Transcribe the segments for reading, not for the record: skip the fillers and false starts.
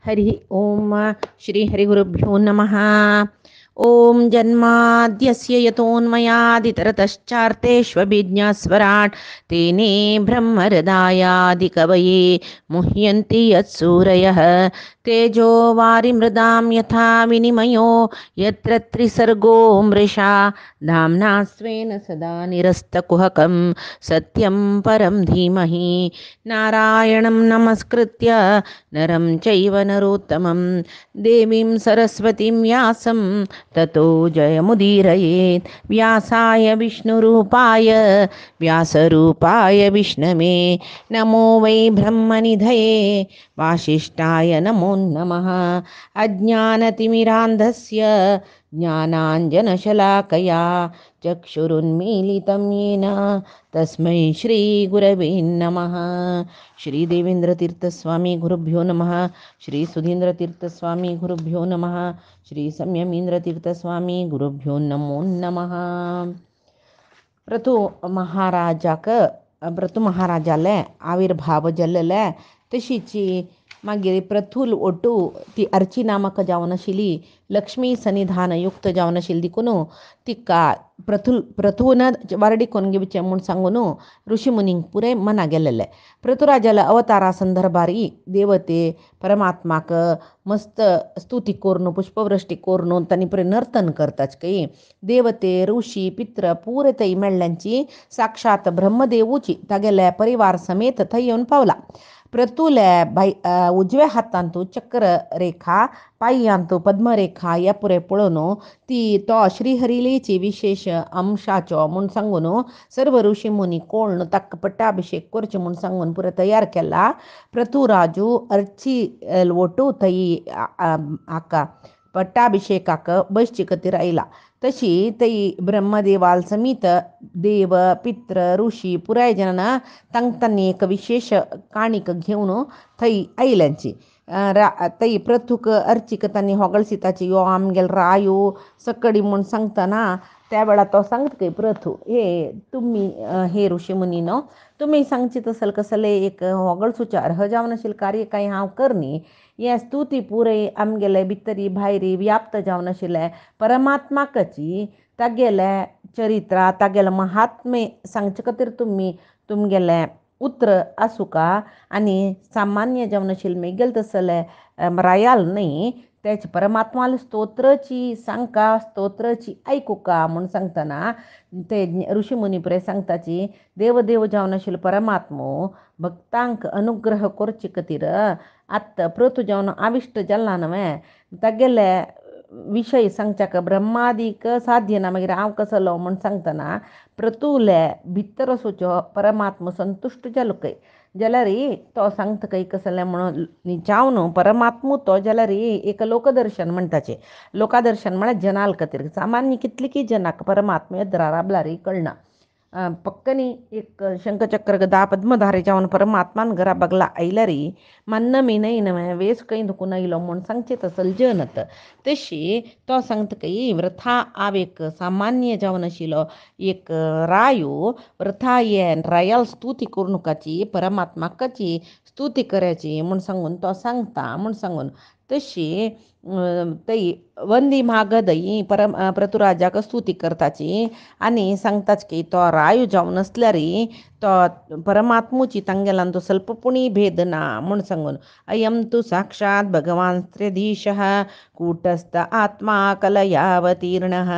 हरि ओम श्री हरिगुरुभ्यो नमः। ओम जन्माद्यस्य यतोऽन्वयादितरतश्चार्तेष्वभिज्ञस्वराट् तेने ब्रह्महृदायादिकवये मुह्यन्ति यत्सूरयः तेजो वारिमृदां यथा विनिमयो यत्र त्रिसर्गो मृषा धाम्ना स्वेन सदा निरस्तकुहकं सत्यं परं धीमहि नारायणं नमस्कृत्य नरं चैव नरोत्तमं देवीं सरस्वतीं व्यासं ततो जयमुदीरयेत्। व्यासाय विष्णुरूपाय व्यासरूपाय विष्णवे नमो वै ब्रह्मनिधये वासिष्ठाय नमो नमः। अज्ञानतिमिरान्धस्य ज्ञानाञ्जनशलाकया चक्षुरुन्मीलितं येन तस्मै श्रीगुरवे नमः। श्री देवेंद्रतीर्थस्वामी गुरुभ्यो नमः। श्री सुधींद्रतीर्थस्वामी गुरुभ्यो नमः। श्री संयमींद्रतीर्थस्वामी गुरुभ्यो नमो नमः. प्रतू महाराजाले आविर्भाव जल्लले तशीची मागीर प्रथूल ओटू ती अर्ची नामक जावन आशिल्ली लक्ष्मी सन्निधान युक्त जावन आशिल्ली देखून तिका प्रथून वारडी कोण घेवचें म्हूण सांगून ऋषी मुनींक पुरे मना गेलेले. प्रथुराजाला अवतारा संदर्भारी देवते परमात्माक मस्त स्तुती कोरून पुष्पवृष्टी कोरून तांणी पुरे नर्तन करताच काही देवते ऋषी पित्र पुरे थंय मेळ्ळ्यांची साक्षात ब्रह्मदेवूची तागेले परिवार समेत थंय येवन पावला. प्रतुले उजव्या हातांतू चक्र रेखा पांयांतू पद्मरेखा ह्या पुरे पळोवन तो श्रीहरिलेची विशेष अंशाचो म्हूण सांगून सर्व ऋषी मुनी कोण ताका पट्टाभिषेक करचे म्हूण सांगून पुरे तयार केला. प्रथुराजू अर्ची ओटू थंय हाका पट्टाभिषेकाक बसचे खातीर आयला. तशी थंय ब्रह्मदेवाल समीत देव पित्र ऋषी पुराय जाण तांणी एक विशेष काणीक घेवन थंय आयल्यांची. थंय प्रथूक अर्चीक तांणी होगळसिताची यो आमगेल रायो सकडी म्हूण सांगतना त्या वेळार तो सांगता प्रथू हे तुमी हे ऋषी मुनी न्हू तुमी सांगची तसल कसले एक होगळसूचे अर्ह जावन आशिल्लें कार्य कांय हांव करनी हे स्तुती पुरे आमगेले भितरी भायरी व्याप्त जावन आशिल्ले परमात्माकाची तागेले चरित्रा तागेले महात्मे सांगचे खातीर तुमगेले उतर आसूं का आनी सामान्य जावन आशिल्ले मेगेल तसले रायाल न्ही तेच परमात्माला स्तोत्राची सांगका स्तोत्राची आयकुका म्हूण सांगतना ते ऋषी मुनी पुरे सांगताची देव जावन आशिल्लो परमात्मो भक्तांक अनुग्रह करचे खातीर आत्ता प्रथू जावन आविश्ट जाल्ला न्हय तागेले विशय सांगच्याक ब्रह्मादीक साध्य ना मागीर हांव कसलो म्हूण सांगतना प्रतुले भितर आसूचो परमात्मा संतुश्ट जालो खंय जाल्यार तो सांगता खंय कसलें म्हणून जावन परमात्मो तो जाल्यार एक लोकदर्शन म्हणटाचें. लोकदर्शन म्हळ्यार जनाल खातीर सामान्य कितलीकी जनाक परमात्मे राबल्यार कळना. पक्कनी एक शंखचक्र गदा पद्मधारे जावन परमात्मान घरा बगला आयल्यार मन्न मी नाही नव्हे वेस खंय दुखून आयलो म्हूण सांगचे तसल जनत. तशी तो सांगता खंय वृथा हांव एक सामान्य जावन आशिल्लो एक रायो वृथा हे रायाल स्तुती करूनकाची परमात्माकाची स्तुती करायची म्हूण सांगून तो सांगता म्हूण सांगून तशी थंय वंदी मागद ही प्रथुराजाक स्तुती करताची आनी सांगताच की तो रायो जावन आसल्यार तो परमात्मुची तांगेलान तो स्वल्पपुणी भेद ना म्हूण सांगून अयम तु साक्षात भगवान त्र्यधीशः कूटस्थ आत्मा कलयावतीर्णः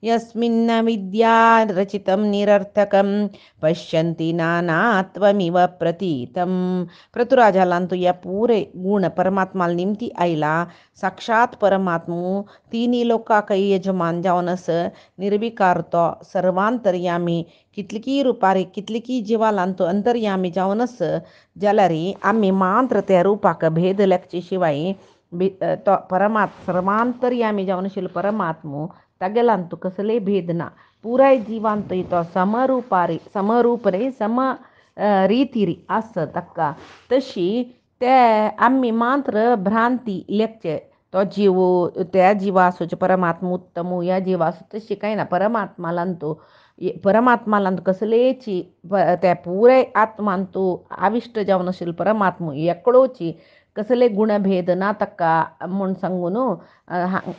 यस्मिन्न विद्या रचितं निरर्थकं पश्यन्ति नानात्वमिव प्रतीतं. प्रथुराजालान तो या पूरे गुण परमात्माला निमती आयला साक्षात परमात्मू तिनी लोकांक यजमान जावन आस निर्विकार तो सर्वांतर्यामी कितलीकी रुपारी कितलीकी जिवालान तो अंतर्यामी जावन आस जाल्यार आमी मात्र त्या रूपाक भेद लेखचे शिवाय तो सर्वांतर्यामी जावन आशिल्लो परमात्मो तागेलान तो कसले भेद ना पुराय जिवान तो समरूप रे सम रिती आस ताका. तशी ते आमी मात्र भ्रांती लेखचे तो जीव त्या जिवा आसूचे परमात्मा उत्तम ह्या जिवा आसूं तशी कांय ना. परमात्मालान कसलेची त्या पुराय आत्मान तूं आविश्ट जावन आशिल्लो परमात्मा एकड़ोची कसले गुणभेद ना तक्का म्हूण सांगून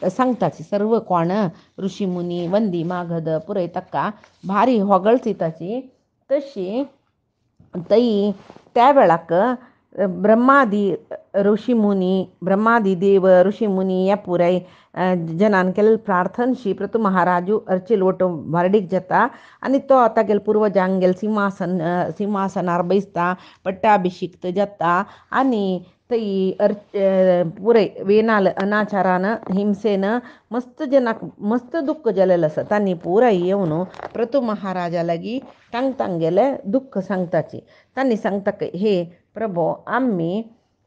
सांगताची सर्व कोण ऋषीमुनी वंदी मागद पुरय तक्का भारी होगळची ताची तशी तई त्या वेळाक ब्रह्मादी देव ऋषीमुनी या पुराय जनान केलेली प्रार्थनशी प्रतू महाराजू अर्चिल ओटो भरडीक जाता आणि तो आता गेल पूर्वजांक गेल सिंहासनार बैसता पट्टाभिषिक्त जाता आणि तई पुरय वेनाल अनाचारान हिंसेन मस्त मस्त दुःख जालेलं असं त्यांनी पुराय येऊन प्रतू महाराजा लागी टांग गेले दुःख सांगताची त्यांनी सांगता हे प्रभो आम्ही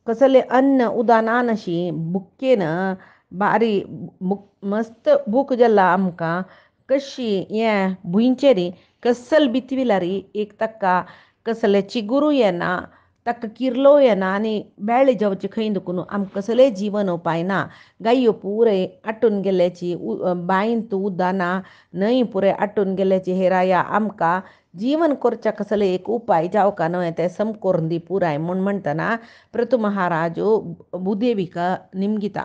कसले अन्न उदानानशी बुक्केन बारी मस्त भूक जल्ला आमकां कशी ये भुंयचेरी कसल बितविलारी एक तक्का कसले चिगुरू येना तक्का किरलो येना आणि बेळे जेवचे खंय दुखून आम कसले जीवन उपाय ना गायो पुरे आटून गेल्याची बाईन तू उदाना न्हय पुरे आटून गेल्याची हेराया आमकां जीवन करच्या कसले एक उपाय जाव का न्हय ते समकोरून दी पुराय म्हूण म्हणटना प्रतू महाराजू भुदेविका निमगिता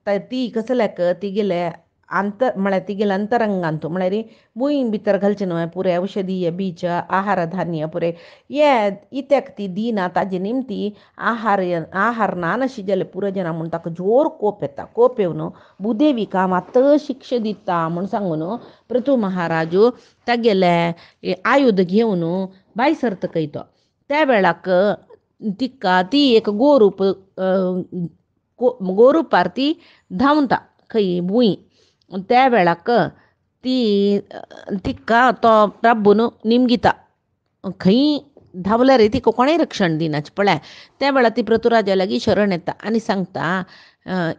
ती कसल्याक तिगेले म्हळ्यार तिगेले अंतरंगांतू म्हळ्यार भुंय भितर घालचे न्हय पुरे औषधीय बीज आहार धान्य पुरे ये इत्याक ती दिना ताजे निमती आहार ना नशी जाल्यार पुरजना म्हूण ताका जोर कोप येता कोप येवन भुदेविका मात शिक्षा दिता म्हूण सांगून प्रतू महाराजू तागेले आयुध घेवन भायर सरतकयतो त्या वेळाक तिका ती एक गोरूपार ती धांवता खंय भुंय त्या वेळाक ती तिका तो राबून निमगिता खंय धांवल्यार तिका कोणें रक्षण दिनाच पळय त्या वेळार ती प्रतुराजा लागीं शरण येता आनी सांगता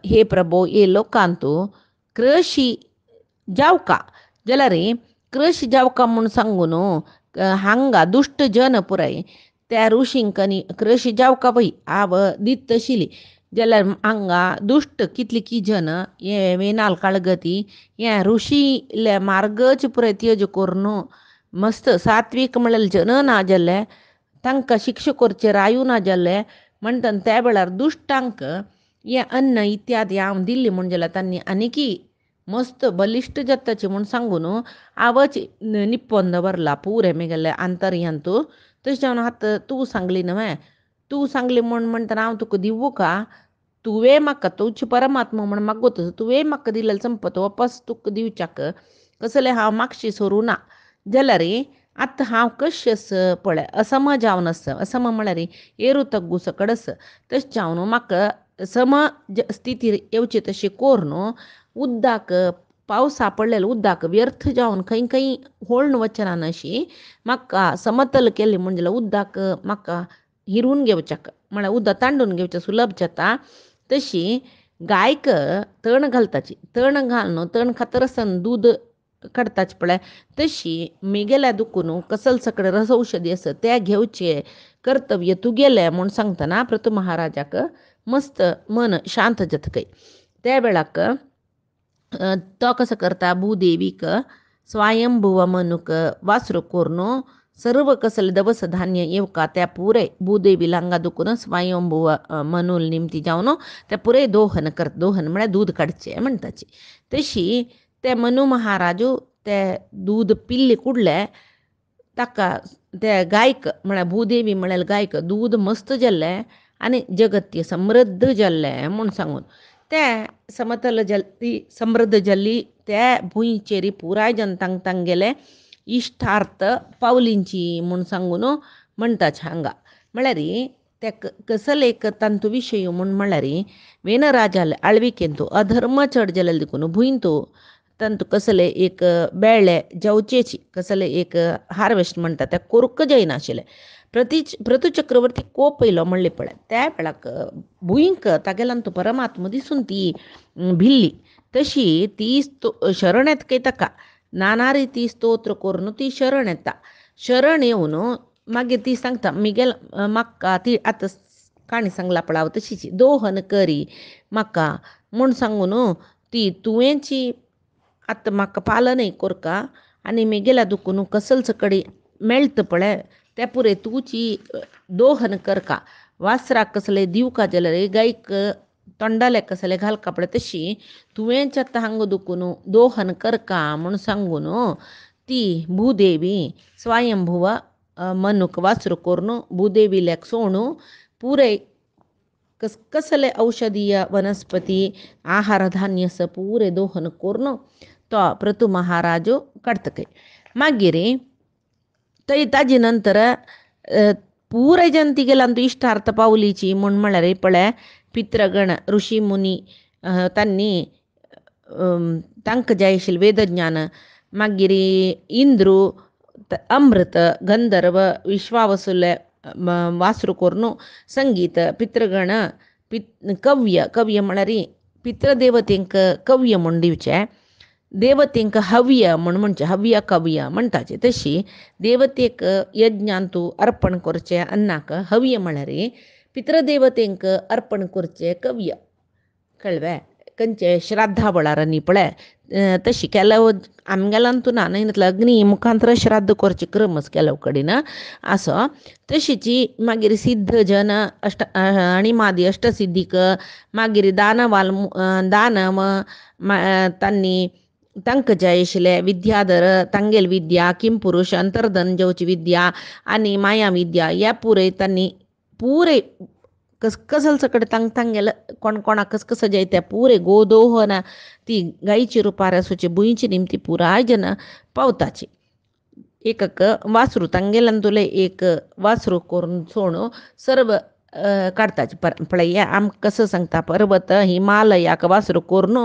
हे प्रभो हे लोकांतू क्रशी जावका जाल्यार क्रश जावका म्हूण सांगून हांगा दुश्ट जन पुराय त्या ऋषींक आनी क्रश जावका वय आव दीत तशिली जाल्यार हांगा दुश्ट कितली की जन हे वेनाल काळगती हे ऋषी मार्गच पुराय त्यज करून मस्त सात्वीक म्हणलेले जन ना जाल्ले तांकां शिक्षा करचे रायू ना जाल्ले म्हणटन त्या वेळार दुश्टांक हे अन्न इत्यादी हांव दिल्ली म्हूण जाल्यार तांणी आनिकी मस्त बलिश्ट जाताचे म्हूण सांगून आवच निप्पोन दवरला पुरे मेगेले आंतर्यांतू तशें जावन आतां तूं सांगली न्हय तूं सांगली म्हूण म्हणटना हांव तुका दिवूं का तुवें म्हाका तुजी परमात्मा म्हूण मागोत तुवें म्हाका दिलेली संपत वापस तुका दिवच्याक कसले हांव मागशी सोरूं ना जाल्यार आतां हांव कशें आस पळय असम जावन आस असम म्हळ्यार एरू तग्गू सकड आस तशें जावन म्हाका सम स्थिती येवची तशी कोर न्हू उदकाक पावसा पडलेले उदक व्यर्थ जावन खंय खंय होळन वचना अशी म्हाका समतल केली म्हणजे जाल्यार उदक म्हाका हिरून घेवच्याक म्हळ्यार उदक तांडून घेवचें सुलभ जाता तशी गायक तण घालताची तण घालून तण खातर आसन दूद काडताचे पळय तशी मेगेल्या दुखून कसल सकड रसौषधी आसा ते घेवचे कर्तव्य तुगेलें म्हूण सांगतना प्रतू महाराजाक मस्त मन शांत जातकय त्या वेळाक तो कसो करता भूदेवीक स्वयंभुव मनूक वासरू करून सर्व कसले दवस धान्य येवका त्या पुरे भूदेवी लांगा दुखून स्वयंभुव मनूल निमती जावन ते पुरे दोहन म्हळ्यार दूद काडचें म्हणटाची तशी ते मनू महाराजू ते दूद पिल्ले कुडले ताका ते गायक म्हळ्यार भूदेवी म्हळ्यार गायक दूद मस्त जाल्लें आनी जगत्य समृद्ध जाल्लें म्हूण सांगून ते समतल ती समृद्ध जाल्ली त्या भुंयचेरी पुराय जनतांक तांगेले इश्टार्थ पावलींची म्हूण सांगून म्हणटाच हांगा म्हळ्यार ते कसल एक तांतू विशय म्हूण म्हळ्यार वेन राजाले आळविकेंतू अधर्म चड जालेले देखून भुंयतू तांतू कसले एक बेळ्ळे जेवचेची कसले एक हार्वेस्ट म्हणटा ते कोरूंक जायनाशिल्ले प्रतू चक्रवर्ती कोप येयलो म्हणले पळय त्या वेळाक भुंयक तागेल्यान तो परमात्मा दिसून ती भिल्ली तशी ती शरण येतकय ताका नाना रिती स्तोत्र करून ती शरण येता शरण येवन मागीर ती सांगता मिगेल म्हाका ती आतां काणी सांगला पळय हांव तशीच दोहन करी म्हाका म्हूण सांगून ती तुवेंची आतां म्हाका पालनय कोरका आनी मेगेल्या दुखून कसल सकडी मेळटा पळय ते पुरे तुची दोहन करका वासराक कसले दिवका जाल्यार गायक तोंडाले कसले घालका पडे तशी तुवेंच्या हांग दुखून दोहन करका म्हूण सांगून ती भूदेवी स्वयंभुव मनुक वासरू करून भूदेवील्याक सोणू पुरे कसले औषधीय वनस्पती आहार धान्यस पुरे दोहन करून तो प्रतू महाराजू काडतके मागीर थंय ताजे नंतर पुराय जनतेगेलांतू इश्टार्थ पावलीची म्हूण म्हळ्यार पळय पितृगण ऋषी मुनी तांणी तांकां जाय आशिल्लें वेदज्ञान मागीर इंद्रू अमृत गंधर्व विश्वावसुले वासरू करून संगीत पितृगण कव्य म्हळ्यार पितृदेवतेंक कव्य म्हूण दिवचे देवतेंक हव्य म्हूण म्हणचे हव्य कव्य म्हणटाचे तशी देवतेक यज्ञांतू अर्पण करचे अन्नाक हव्य म्हळ्यार पितृदेवतेंक अर्पण करचे कव्य कळवे खंयचे श्राद्धा वेळार न्ही पळय तशी ಕೆಲವು आमगेलांतू ना इतलो अग्नी मुखांतर श्राद्ध करचे क्रमच ಕೆಲವು कडेन आसो तशीची मागीर सिद्ध जन आनी मादी अष्टसिद्धीक मागीर दानव तांणी तांकां जाय आशिल्ले विद्याधर तांगेल विद्या किमपुरुश अंतर्धन जेवची विद्या आनी माया विद्या ह्या पुरय तांणी पुरे कसकसल सकट तांगेल कोणाक कसकस जाय त्या पुरे गोदोहन ती गायची रुपार आसूची भुंयची निमती पुराय जन पावताची एक वासरू तांगेलांतुले एक वासरू करून सोणू सर्व काडताचे पळय आमकां कसं सांगता पर्वत हिमालयाक वासरू करून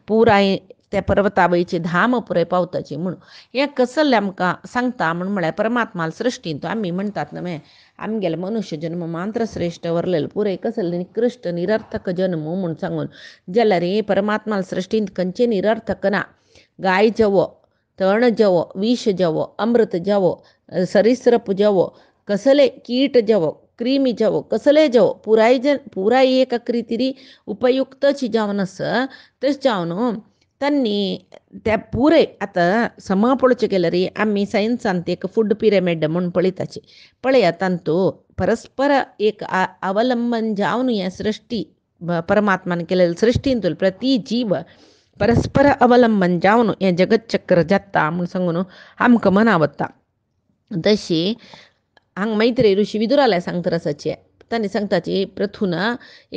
पुराय त्या पर्वतावयची धाम पुराय पावताची म्हणून हें कसले आमकां सांगता म्हळ्यार परमात्मा सृश्टींत आमी म्हणटात न्हय आमगेलो मनुश्य जन्म मात्र श्रेष्ठ वरलेलो पुरे कसले निकृश्ट निरर्थक जन्म म्हूण सांगून जाल्यार परमात्मा सृश्टींत खंयचे निरर्थक ना गाय जवो तण जवो विष जवो अमृत जवो सरीसृप जवो कसले कीट जवो क्रिमी जवो कसले जवो पुराय एक रितीरी उपयुक्तची जावन आस तशें जावन तांणी त्या पुरे आतां समा पळोवचें गेल्यार आमी सायन्सांत एक फूड पिरामीड म्हूण पळयताची पळयात तांतू परस्पर एक अवलंबन जावन हें सृश्टी परमात्मान केलेले सृश्टींतूल प्रति जीव परस्पर अवलंबन जावन हें जगत चक्र जाता म्हूण सांगून आमकां मनावता तशी हांगा मैत्री ऋषी विदुरालय सांगता आसाचे तांणी सांगताची प्रथून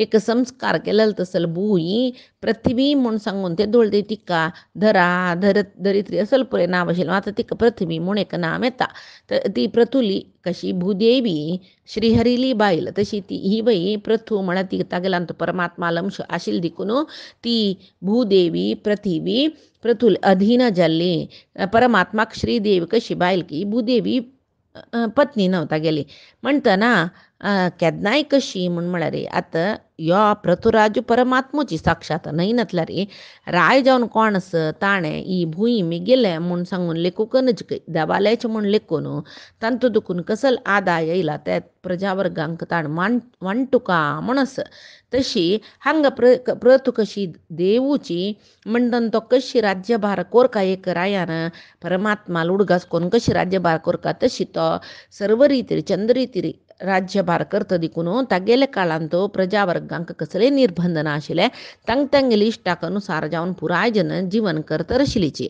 एक संस्कार केलेलो तसलो भूंय पृथ्वी म्हूण सांगून ते दोळदे तिका धरित्री असल पुरे नांव आशिल्लें आतां तिका पृथ्वी म्हूण एक नांव येता ती प्रथुली कशी भूदेवी श्रीहरिली बायल तशी ती ही बाई प्रथू म्हळ्यार ती तागेलांत परमात्मा अंश आशिल्ली देखून ती भूदेवी पृथ्वी प्रथुल अधीन जाल्ली परमात्माक श्रीदेवी कशी बायल की भूदेवी पत्नी नव्हता गेली म्हणटना केदनाय कशी म्हळ्यार आतां यो प्रथुराजू परमात्मूची साक्षात न्हय नतल्यार राय जावन कोण आस ताणें ही भूंय मी गेले म्हूण सांगून लेखूकनच देवालयाचें म्हूण लेखून तांतू दुखून कसल आदाय येयला त्या प्रजावर्गांक ताण वांटुका म्हूण आस तशी हांगा प्रथू कशी देवूची म्हणटन तो कशी राज्यभार कोरका एक रायान परमात्मा उडगास करून कशी राज्यभार कोरका तशी तो सर्व रितीरी चंद्रितीरी राज्यभार करता देखून तागेले काळांत प्रजावर्गांक कसले निर्बंध नाशिल्ले तांगेली इश्टाक अनुसार जावन पुराय जन जीवन करता आशिल्लीची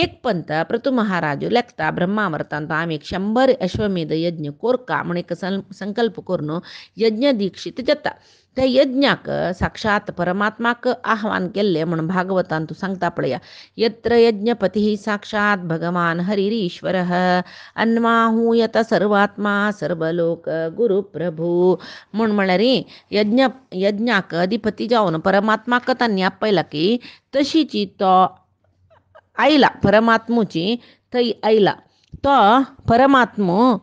एक पंत प्रतू महाराजू लेखता ब्रह्मावर्तांत आमी 100 अश्वमेध यज्ञ कोरका म्हण एक संकल्प करून यज्ञ दीक्षित जाता त्या यज्ञाक साक्षात परमात्माक आह्वान केल्लें म्हण भागवतांत सांगता पळया यत्र यज्ञपती साक्षात भगवान हरिरीश्वरः अन्माहूयत सर्वात्मा सर्वलोक गुरु प्रभू म्हळ्यार यज्ञाक अधिपती जावन परमात्माक तांणी आपयला की तशीची तो आयला परमात्मूची थंय आयला तो परमात्मो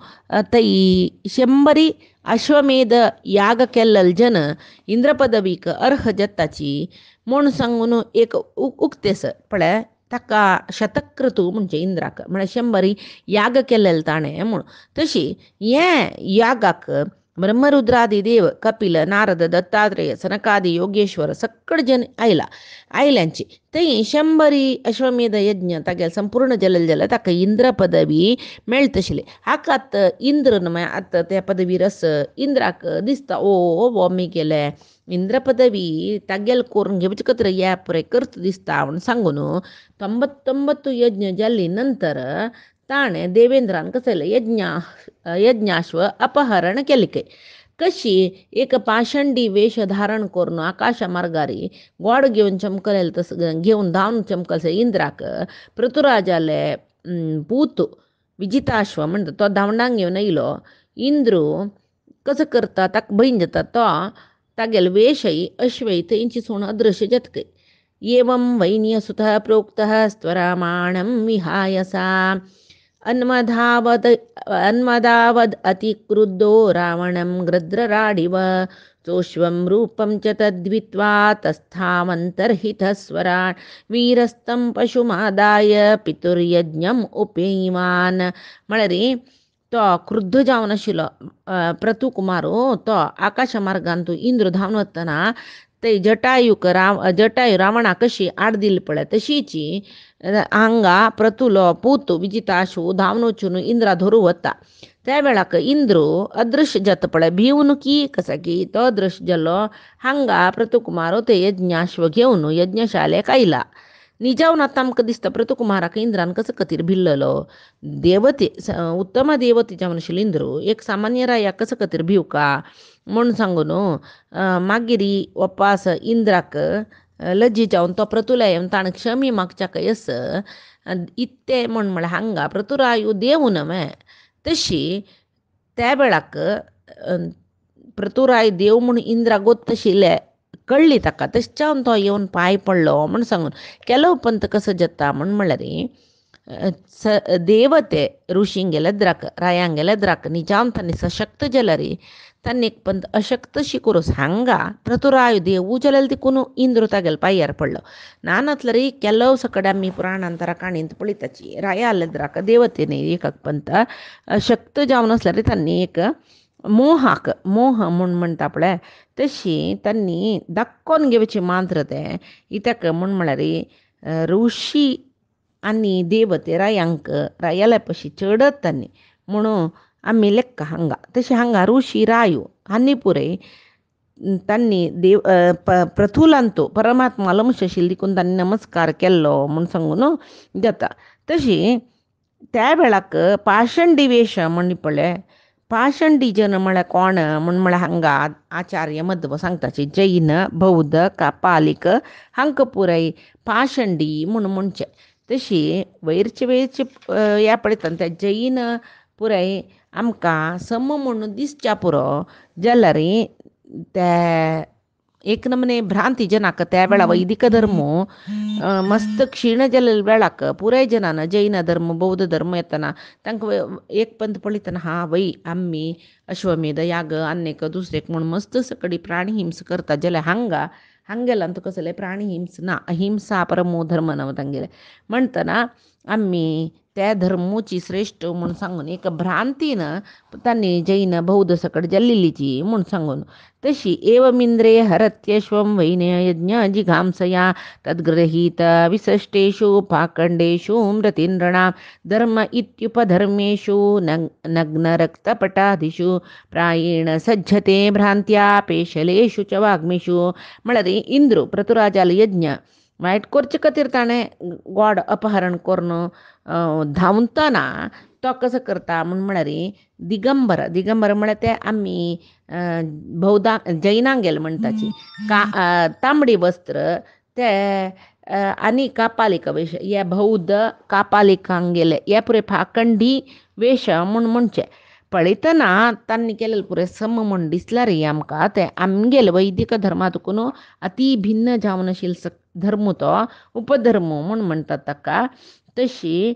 थंय 100 अश्वमेध याग केल्लेल जन इंद्र पदवीक अर्ह जाताची म्हूण सांगून एक उक्तेस पळय ताका शतक्रतू म्हणजे इंद्राक म्हळ्यार 100 याग केल्लेले ताणें म्हूण तशी हे यागाक ब्रह्मरुद्रादी देव कपिल नारद दत्तात्रेय सनकादी योगेश्वर सकड जन आयल्यांची ते शंभरी अश्वमेध यज्ञ तागे संपूर्ण जल ताका इंद्र पदवी मेळतशिले हाकात इंद्र आतां त्या पदवीर इंद्राक दिसता ओ मी गेले इंद्र पदवी तागेल करून घेवचे कत्र या पुरे करत दिसता म्हणून सांगून 99 यज्ञ जाल्ली नंतर ताणें देवेंद्रान कसं यज्ञाश्व अपहरण केले काय कशी एक पाषंडी वेश धारण करून आकाश मार्गारी गोड घेऊन चमकलेलं तसं घेऊन धावून चमकलसे इंद्राक पृथुराजाले पूत विजिताश्व म्हणटा तो धांवडांक घेवन येयलो इंद्रू कसं करता ताका भयन जाता तो तागेल वेशय अश्वय थंयची सोण अदृश्य जातकय एवं वैन्यसुतः प्रोक्तः स्वरामाणं विहायसा अन्मदावद अतिक्रुद्धो रावणं गृध्रराडिव सोऽश्वं रूपं च तद्वित्वा तस्थामन्तर्हितस्वरान् वीरस्तं पशुमादाय पितुर्यज्ञम् उपेयिवान् म्हळ्यार तो क्रुद्ध जावन आशिल्लो प्रतुकुमारू तो आकाश मार्गान तूं इंद्र धांवन वतना ते जटायू रावणा कशी आड दिली पळय तशीची हांगा प्रतुलो पूत विजिताशू धांवन वचून इंद्रा धरू वता त्या वेळाक इंद्रू अदृश्य जाता पळय भिवन की कसा की तो अदृश्य जालो हांगा प्रतुकुमारो ते यज्ञाश्व घेवन यज्ञशालेक आयला निजावन आतां आमकां दिसता प्रतुकुमाराक इंद्रान कसो खातीर भिल्ललो देवते उत्तम देवते जावन आशिल्लो इंद्रू एक सामान्य रायाक कसो खातीर भिवका म्हूण सांगून मागीर वपास इंद्राक लज्जी जावन तो प्रतुला येवन ताणें क्षमी मागच्या यस इत्ते म्हळ्यार हांगा प्रतुरायू देवून तशी त्या वेळाक प्रतुराय देव म्हूण इंद्रा गोत्त आशिल्ले कळ्ळी ताका तशें तो येवन पांय पडलो म्हूण सांगून केलो पंत कसो जाता म्हळ्यार देवते ऋषींक गेलेद्राक रायांक गेलेद्राक निजावन तांणी सशक्त जाल्यार तांणी एक पंत अशक्त शिकोरूस हांगा प्रतुराय देवू जाल्यार देखून इंद्र तागेले पांयार पडलो नानतल्यार केलो सकड आमी पुराणांतरा काणयेंत पळयताची राया आलेद्राक देवतेने एक पंत शक्त जावन आसल्यार तांणी एक मोह म्हूण म्हणटा पळय तशी तांणी दाखोवन घेवचे मंत्र ते इत्याक म्हूण म्हळ्यार ऋषी आनी देवते रायाले पशी चडत तांणी म्हणून आमी लेक्क हांगा तशें हांगा ऋषी रायो आनी पुरय तांणी प्रथुलांतो परमात्मा लंश आशिल्लो देखून तांणी नमस्कार केल्लो म्हूण सांगून जाता तशी त्या वेळाक पाषंडी वेश म्हणली पळय पाषंडी जन म्हळ्यार कोण म्हळ्यार हांगा आचार्य मध्व सांगताचे जैन बौद्ध कापालीक हांकां पुराय पाषंडी म्हणचे तशी वयरचे ह्या पळयतना त्या जैन पुराय आमकां सम म्हणून दिसच्या पुरो जाल्यार त्या एक नमने भ्रांती जनाक त्या वेळा वैदिक धर्म मस्त क्षीण जाल्ले वेळाक पुराय जनान जैन धर्म बौद्ध धर्म येतना तांकां एक पंत पळयतना हा वय आमी अश्वमेध याग आनेक दुसरेक म्हूण मस्त सकडी प्राणी हिंस करता जाल्यार हांगेल्यान तुका कसले प्राणी हिंस ना अहिंसा परमो धर्म नव तांगेले म्हणटना आमी त्या धर्मूची श्रेष्ठ म्हूण सांगून एक भ्रांतीन तांणी जैन बौद्ध सकट जाल्लेलीची म्हूण सांगून तशी एवमिंद्रे हरत्यश्वं वैनयज्ञ जिघांसया तद्गृहीत विशिष्टेषु पाखंडेषु मृतीन्द्रणां धर्म इत्युपधर्मेषु नग्नरक्तपटादिषु प्रायेण सज्जते भ्रांत्या पेशलेषु च वाग्मीषु म्हळ्यार इंद्रू प्रतुराजाल यज्ञ वायट करचे खातीर ताणें गोड अपहरण करून धांवतना तो कसो करता म्हळ्यार दिगंबर म्हळ्यार ते आमी जैनांक गेले म्हणटाची तांबडी वस्त्र ते आनी कापालिक वेश हे बौद्ध कापालिकांक गेले हे पुरे फाकंडी वेश म्हणचे पळयतना तांणी केलेले पुरे सम म्हूण दिसला रे आमकां ते आमगेले वैदिक धर्मातून अति भिन्न जावन आशिल्लो धर्म तो उपधर्म म्हूण म्हणटात ताका तशी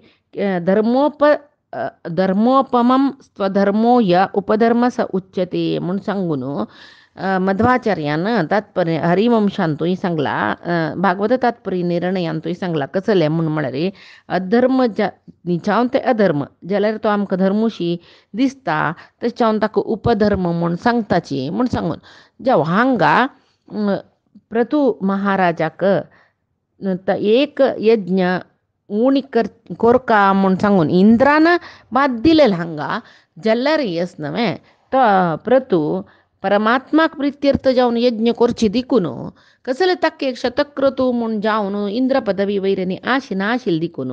धर्मोपमम स्वधर्मो य उपधर्म स उच्यते म्हूण सांगून मध्वाचार्यान तात्पर्य हरिवंशांतूय सांगला भागवत तात्पर्य निर्णयांतूय सांगला कसले म्हूण म्हळ्यार अधर्म नीचावन ते अधर्म जाल्यार तो आमकां धर्मुशी दिसता तशें ताका उपधर्म म्हूण सांगताची म्हूण सांगून जाव हांगा प्रतू महाराजाक एक यज्ञ उणी कोरका म्हूण सांगून इंद्रान बाद दिलेले हांगा जाल्यार येस न्हय तो प्रतू परमात्माक प्रित्यर्थ जावन यज्ञ करची देखून कसले ताका एक शतक्रतू म्हूण जावन इंद्र पदवी वैरणी नाशिल्ली देखून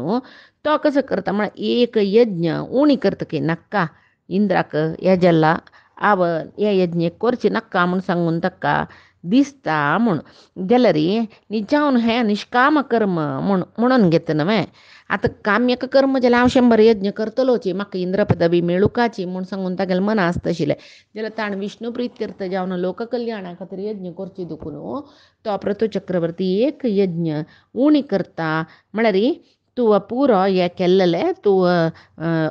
तो कसं करता म्हळ्यार एक यज्ञ उणी करता की नाका इंद्राक हे जाल्ला हे यज्ञ करची नाका म्हूण सांगून ताका दिसता म्हूण जाल्यार निजावन हें निश्काम कर्म म्हणून घेता न्हय आतां काम्यक कर्म जाल्यार हांव 100 यज्ञ करतलोची म्हाका इंद्र पदवी मेळुकाची म्हूण सांगून तागेलें मन आसता आशिल्लें जाल्यार ताणें विष्णू प्रित्यर्थ जावन लोककल्याणा खातीर यज्ञ करची देखून तो प्रतू चक्रवर्ती एक यज्ञ उणी करता म्हळ्यार तूं पुरो हें केल्लें तूं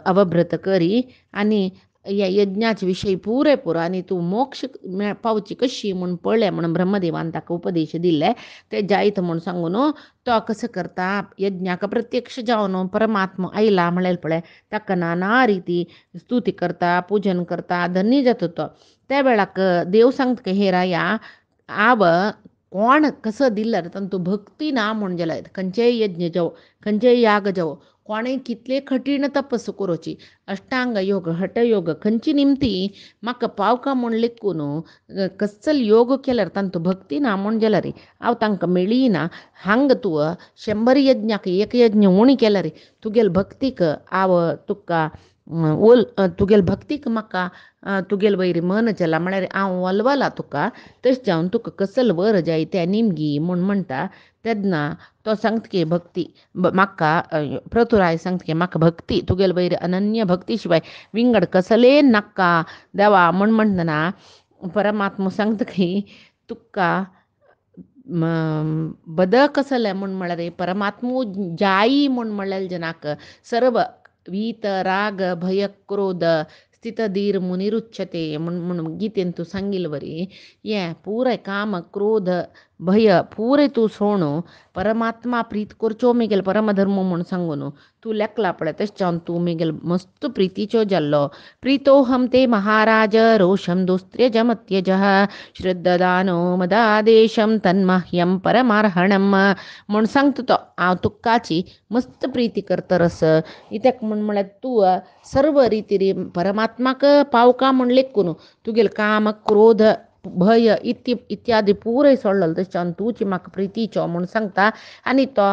अवभ्रत करी आनी ह्या यज्ञाचे विशयी पुरो आनी तूं मोक्ष पावची कशी म्हूण पळय म्हणून ब्रह्मदेवान ताका उपदेश दिल्ले ते जायत म्हूण सांगून तो कसं करता यज्ञाक प्रत्यक्ष जावन परमात्मा आयला म्हळ्यार पळय ताका नाना रिती स्तुती करता पूजन करता धन्य जाता तो त्या वेळाक देव सांगता हे राया कोण कसं दिल्यार तूं भक्ती ना म्हूण जाल्यार खंयचेय यज्ञ जावं खंयचेय याग जावं कोणें कितले कठीण तपस करूची अष्टांग योग हठयोग खंयची निमती म्हाका पावका म्हूण लेखून कसल योग केल्यार तांतूं भक्ती ना म्हूण जाल्यार हांव तांकां मेळ्ळी ना हांगा तूं 100 यज्ञाक एक यज्ञ उणी केल्यार तुगेल भक्तीक हांव तुका तुगेल भक्तीक म्हाका तुगेल वयर मन जाला म्हळ्यार हांव वलवला तुका तशें जावन तुका कसल वर जाय तें निमगी म्हूण म्हणटा तेन्ना तो सांगता की भक्ती म्हाका प्रतुराय सांगता की म्हाका भक्ती तुगेल वयर अनन्य भक्ती शिवाय विंगड कसले नाका देवा म्हूण म्हणटना परमात्मा सांगता की तुका बदक कसलें म्हूण म्हळ्यार परमात्मू जायी म्हूण म्हणलें जनाक सर्व वीत राग भय क्रोध स्थित धीर मुनिरुच्यते म्हणून गीतेन तूं सांगिल्लें वरी हें पुराय काम क्रोध भय पुरे तूं सोण परमात्मा प्रीत करच्यो मेगेल परमधर्म म्हूण सांगून तूं लेखला पळय तशें जावन तूं मेगेल मस्त प्रितीचो जाल्लो प्रीतोहम ते महाराज रोषम दुस्त्र्यजमत्यजः श्रद्धदानो मदादेशम तन्मह्यम परमार्हणम म्हूण सांगता तो हांव तुकाची मस्त प्रिती करतरस इत्याक म्हळ्यार तूं सर्व रिती परमात्माक पावका म्हूण लेखून तुगेल काम क्रोध भय इत्यादी पुरे सोडलो तशें तुची म्हाका प्रितीचो म्हूण सांगता आनी तो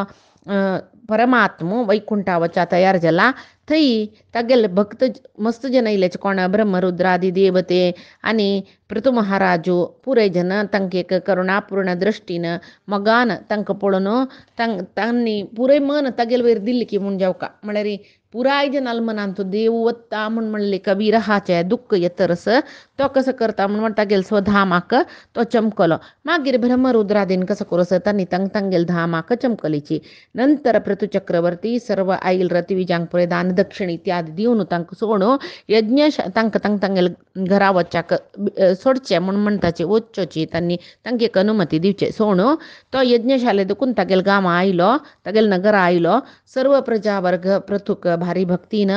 परमात्मो वैकुंठा वचा तयार जाला थंय तागेले भक्त मस्त जन इल्लेचे कोण ब्रह्मरुद्रादी देवते आनी प्रतू महाराजू पुराय जन तांकां एक करुणापूर्ण दृश्टीन मोगान तांकां पळोवन तांणी पुराय मन तागेले वयर दिल्ली की म्हूण जावका म्हळ्यार पुराय जनाल मनान तो देव वत्ता म्हूण म्हणले कबीरहाचे दुख्ख येतरस तो कसो करता म्हूण तागेले स्वधामाक तो चमकलो मागीर ब्रह्मरुद्रादीन कसो करस तांणी तांगेले धामाक चमकलीची नंतर प्रतू चक्रवर्ती सर्व आईल रतिविजांक पळय दान दक्षिण इत्यादी दिवन तांकां सोडून यज्ञ तांकां तांगेले घरा वच्चाक सोडचें म्हूण म्हणटाचे वच्चोची तांकां एक अनुमती दिवचे सोडून तो यज्ञशाले देखून तागेले गांवां आयलो तागेले नगरा आयलो सर्व प्रजा वर्ग प्रतूक भारी भक्तीन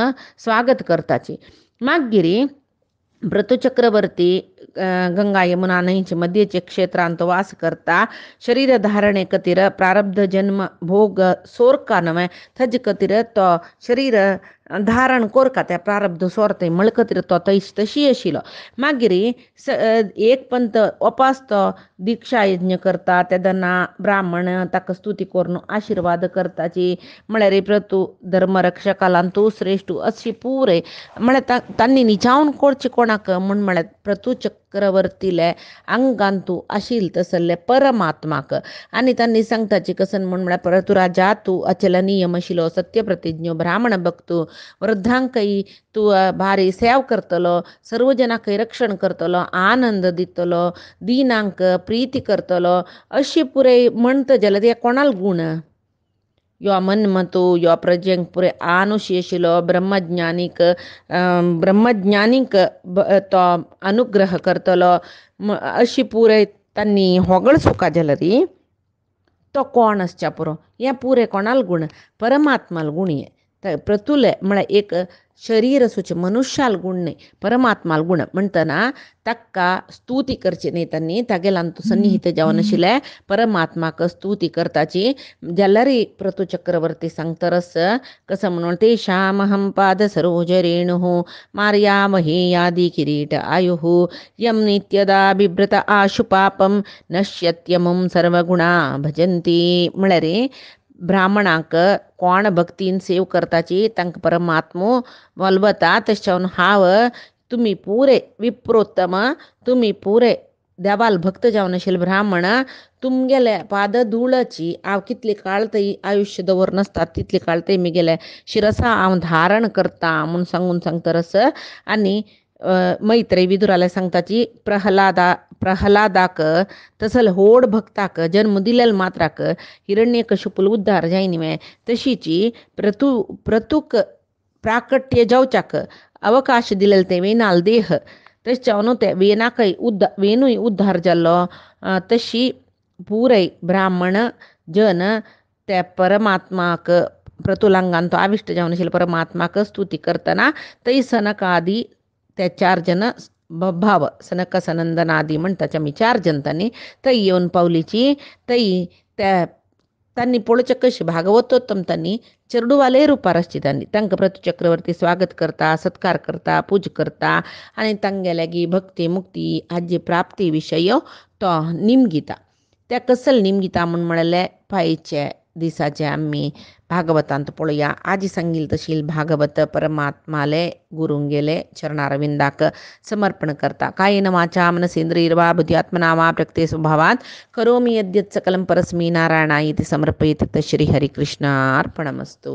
स्वागत करताची मागीर प्रतू चक्रवर्ती गंगा यमुना न्हंयचे मध्यचे क्षेत्रांत वास करता शरीर धारणे खातीर प्रारब्ध जन्म भोग सोरका न्हय थज खातीर तो शरीर धारण कोरका त्या प्रारब्ध सोरते म्हळ खातीर तो तशी आशिल्लो मागीर एक पंत उपास तो दिक्षा यज्ञ करता तेदना ब्राह्मण ताका स्तुती करून आशिर्वाद करताची म्हळ्यार प्रतू धर्मरक्षकालान तूं श्रेष्ठ अशी पुरे म्हळ्यार तांणी निजावन करचें कोणाक म्हूण म्हळ्यार प्रतू चक्रवर्तीले अंगान तूं आशिल्ल तसल्ले परमात्माक आनी तांणी सांगताची कसन म्हूण म्हळ्यार प्रतुराजा तूं अचलनीयम आशिल्लो सत्य प्रतिज्ञो ब्राह्मण भक्तू वृद्धांकय तूं भारी सेव करतलो सर्व जनांकय रक्षण करतलो आनंद दितलो दिनांक प्रीती करतलो अशी पुरे म्हणटा जाल्यार हे कोणाल गूण यो मन्मतो यो प्रज्ञांक पुरे आनुश येशिलो ब्रह्मज्ञानीक तो अनुग्रह करतलो अशी पुरे तांणी होगळ सुका जलरी तो कोण असच्या पुरो हे पुरे कोणाल गुण परमात्माल गुण ये प्रतुल म्हळ्यार एक शरीर असूचे मनुष्याल गुण न्ही परमात्माल गुण म्हणटना ताका स्तुती करची न्ही तांणी तागेलान तो सन्निहित जावन आशिल्ले परमात्माक स्तुती करताची जाल्यार प्रतु चक्रवर्ती सांगतरस कसं म्हणून तेषामहं पाद सरोज रेणुः मार्यामहे यादि किरीट आयुः यम नित्यदा बिभ्रत आशु पापम नश्यत्यमुं सर्वगुणा भजन्ति म्हळ्यार ब्राह्मणाक कोण भक्तीन सेव करताची तांकां परमात्मो वल्वता तशें हांव तुमी पुरे विप्रोत्तम तुमी पुरे देवाल भक्त जावन आशिल्ले ब्राह्मण तुमगेले पाद धुळची हांव कितले काळ थंय आयुश्य दवर नासता तितले काळ थंय म्हगेले शिरसा हांव धारण करता म्हूण सांगतरस आनी मैत्रेय विदुराले सांगताची प्रहलादाक तसल होड भक्ताक जन्म दिलेल मात्राक हिरण्यकशिपूल उद्धार जायनी वे तशीची प्रतूक प्राकट्य जावच्याक अवकाश दिलेल ते वेनाल देह तशें ते वेनाकय वेनूय उद्धार जाल्लो तशी पुरय ब्राह्मण जन ते परमात्माक प्रतुलांगान तो आविश्ट जावन आशिल्लो परमात्माक स्तुती करतना थंय सनकादी ते 4 जन भाव सनक सनंदनादी म्हणटाचे आमी 4 जन तांणी थंय येवन पावलीची थंय त्या तांणी पळोवचें कशें भागवतोत्तम तांणी चेडूवाले रुपार आसची तांकां प्रतु चक्रवर्ती स्वागत करता सत्कार करता पूज करता आनी तांगेले गी भक्ती मुक्ती हाजी प्राप्ती विशय तो निमगिता त्या कसल निमगिता म्हूण म्हळें पायचे दिसाचे आमी भागवतांत पळोवया आजी सांगिल्ली तशी भागवत परमात्माले गुरूंगेले चरणारविंदाक समर्पण करता कायेन वाचा मनसेंद्रियर्वा बुद्ध्यात्मना वा प्रकृते स्वभावात् करोमि यद्यत् सकलं परस्मै नारायणाय इति समर्पयेत् श्री हरिकृष्णार्पणमस्तु।